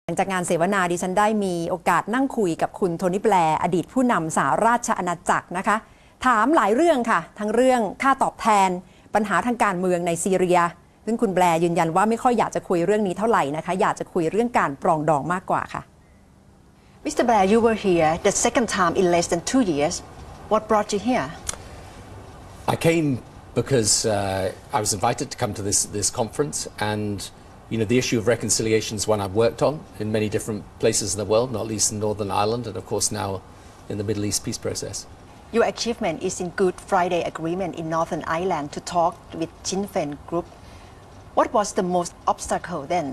หลังจากงานเสวนาดิฉันได้มีโอกาสนั่งคุยกับคุณโทนี่แบร์อดีตผู้นำสหราชอาณาจักรนะคะถามหลายเรื่องค่ะทั้งเรื่องค่าตอบแทนปัญหาทางการเมืองในซีเรียซึ่งคุณแบร์ยืนยันว่าไม่ค่อยอยากจะคุยเรื่องนี้เท่าไหร่นะคะอยากจะคุยเรื่องการปรองดองมากกว่าค่ะ Mr. Blair, you were here the second time in less than 2 years. What brought you here? I came because I was invited to come to this conference, and the issue of reconciliation is one I've worked on in many different places in the world, not least in Northern Ireland, and of course now in the Middle East peace process. Your achievement is in Good Friday Agreement in Northern Ireland to talk with Sinn Féin group. What was the most obstacle then?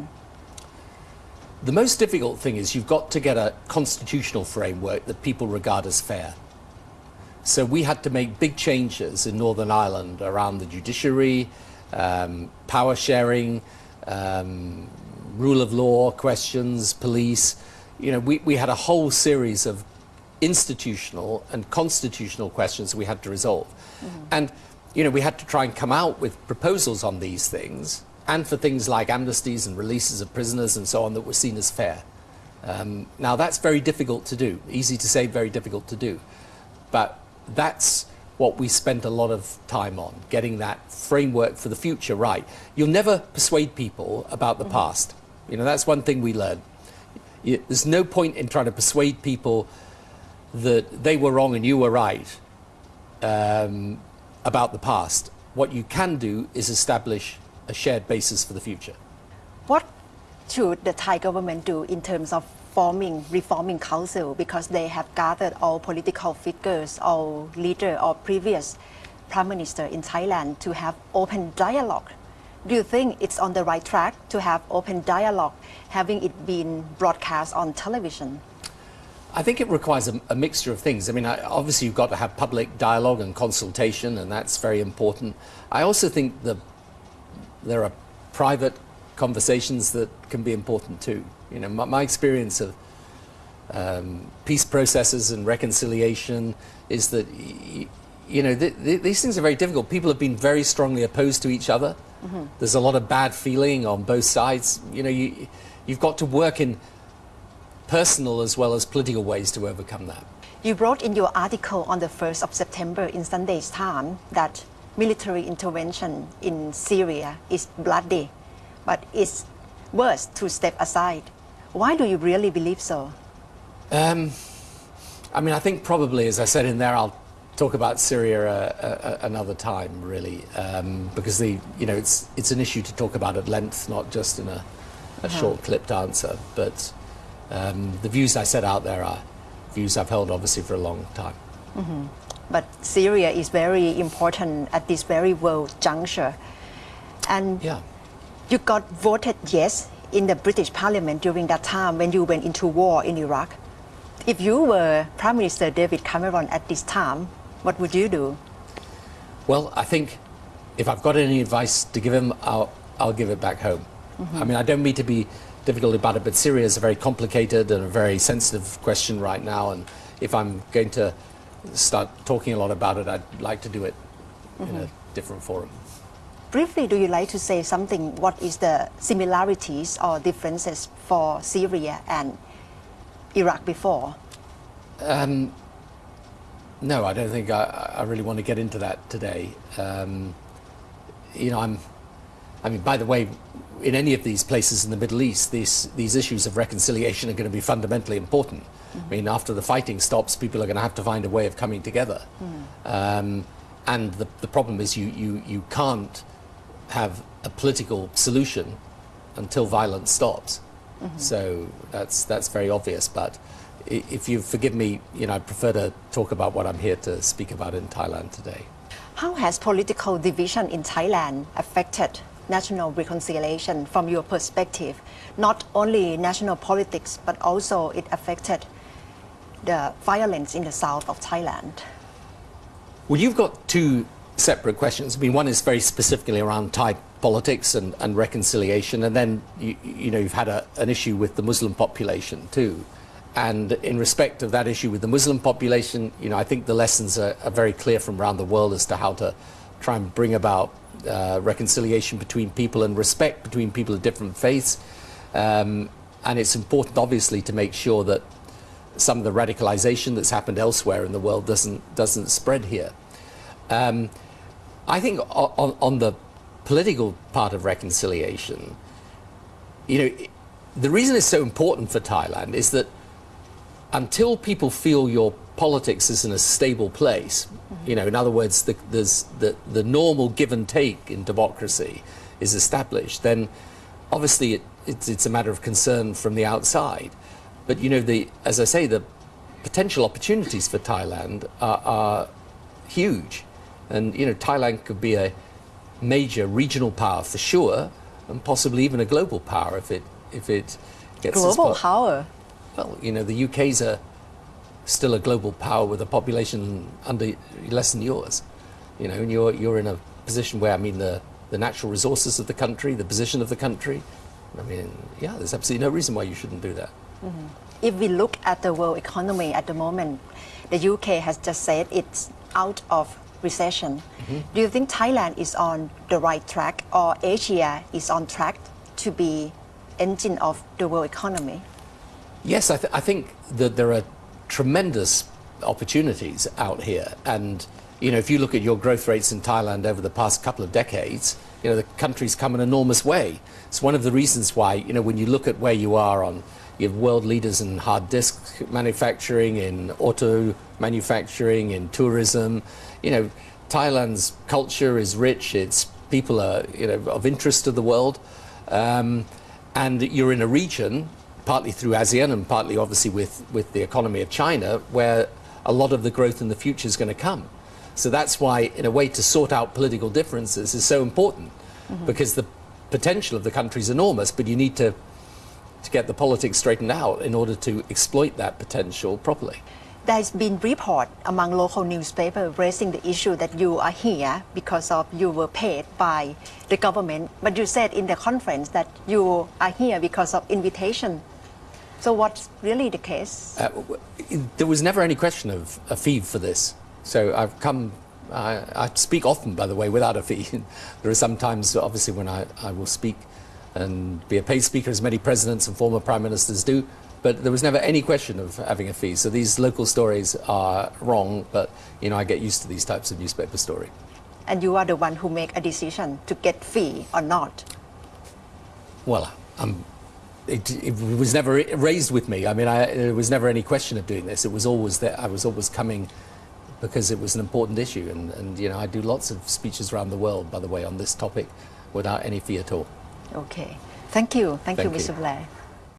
The most difficult thing is you've got to get a constitutional framework that people regard as fair. So we had to make big changes in Northern Ireland around the judiciary, power sharing, rule of law questions, police. We had a whole series of institutional and constitutional questions we had to resolve. And, we had to try and come out with proposals on these things and for things like amnesties and releases of prisoners and so on that were seen as fair. Now that's very difficult to do, easy to say, very difficult to do. But that's what we spent a lot of time on, getting that framework for the future right. You'll never persuade people about the past. That's one thing we learned. There's no point in trying to persuade people that they were wrong and you were right about the past. What you can do is establish a shared basis for the future. What should the Thai government do in terms of reforming council, because they have gathered all political figures, all leader or previous prime minister in Thailand to have open dialogue? Do you think it's on the right track to have open dialogue, having it been broadcast on television? I think it requires a mixture of things. Obviously you've got to have public dialogue and consultation, and that's very important. I also think there are private conversations that can be important too. My experience of peace processes and reconciliation is that these things are very difficult. People have been very strongly opposed to each other. There's a lot of bad feeling on both sides. You've got to work in personal as well as political ways to overcome that. You wrote in your article on the 1st of September in Sunday's Time that military intervention in Syria is bloody, but it's worse to step aside. Why do you really believe so? I think probably, as I said in there, I'll talk about Syria another time, really, because it's an issue to talk about at length, not just in a short clipped answer. But the views I set out there are views I've held obviously for a long time. But Syria is very important at this very world juncture, and you got voted yes in the British Parliament during that time when you went into war in Iraq. If you were Prime Minister David Cameron at this time, what would you do? Well, I think if I've got any advice to give him, I'll give it back home. I don't mean to be difficult about it, but Syria is a very complicated and a very sensitive question right now, and if I'm going to start talking a lot about it, I'd like to do it in a different forum. Briefly, do you like to say something? What is the similarities or differences for Syria and Iraq before? No, I don't think I really want to get into that today. By the way, in any of these places in the Middle East, these issues of reconciliation are going to be fundamentally important. After the fighting stops, people are going to have to find a way of coming together. And the problem is you can't have a political solution until violence stops. So that's very obvious. But if you forgive me, I prefer to talk about what I'm here to speak about in Thailand today. How has political division in Thailand affected national reconciliation from your perspective? Not only national politics, but also it affected the violence in the south of Thailand. Well, you've got two separate questions. One is very specifically around Thai politics and reconciliation, and then you've had an issue with the Muslim population too. And in respect of that issue with the Muslim population, I think the lessons are very clear from around the world as to how to try and bring about reconciliation between people and respect between people of different faiths. and it's important, obviously, to make sure that some of the radicalization that's happened elsewhere in the world doesn't spread here. I think on the political part of reconciliation, the reason it's so important for Thailand is that until people feel your politics is in a stable place, in other words, the normal give and take in democracy is established, then obviously it's a matter of concern from the outside. But as I say, the potential opportunities for Thailand are huge, and Thailand could be a major regional power for sure, and possibly even a global power if it gets global power. Well, the UK's still a global power with a population under less than yours, and you're in a position where the natural resources of the country, the position of the country. There's absolutely no reason why you shouldn't do that. If we look at the world economy at the moment, the UK has just said it's out of recession. Do you think Thailand is on the right track, or Asia is on track to be engine of the world economy? Yes, I think that there are tremendous opportunities out here, and if you look at your growth rates in Thailand over the past couple of decades, the country's come an enormous way. It's one of the reasons why, when you look at where you are you have world leaders in hard disk manufacturing, in auto manufacturing, in tourism. Thailand's culture is rich. Its people are, of interest to the world, and you're in a region, partly through ASEAN and partly obviously with the economy of China, where a lot of the growth in the future is going to come. So that's why, in a way, to sort out political differences is so important, because the potential of the country is enormous, but you need to get the politics straightened out in order to exploit that potential properly. There's been report among local newspapers raising the issue that you are here because of you were paid by the government, but you said in the conference that you are here because of invitation. So what's really the case? There was never any question of a fee for this. So I've come, I speak often, by the way, without a fee. There are some times, obviously, when I will speak and be a paid speaker, as many presidents and former prime ministers do, but there was never any question of having a fee. So these local stories are wrong, but I get used to these types of newspaper story. And you are the one who make a decision to get fee or not? Well, it was never raised with me. There was never any question of doing this. It was always that I was always coming because it was an important issue, and I do lots of speeches around the world, by the way, on this topic without any fee at all. Okay. Thank you, Thank you. Mr. Blair.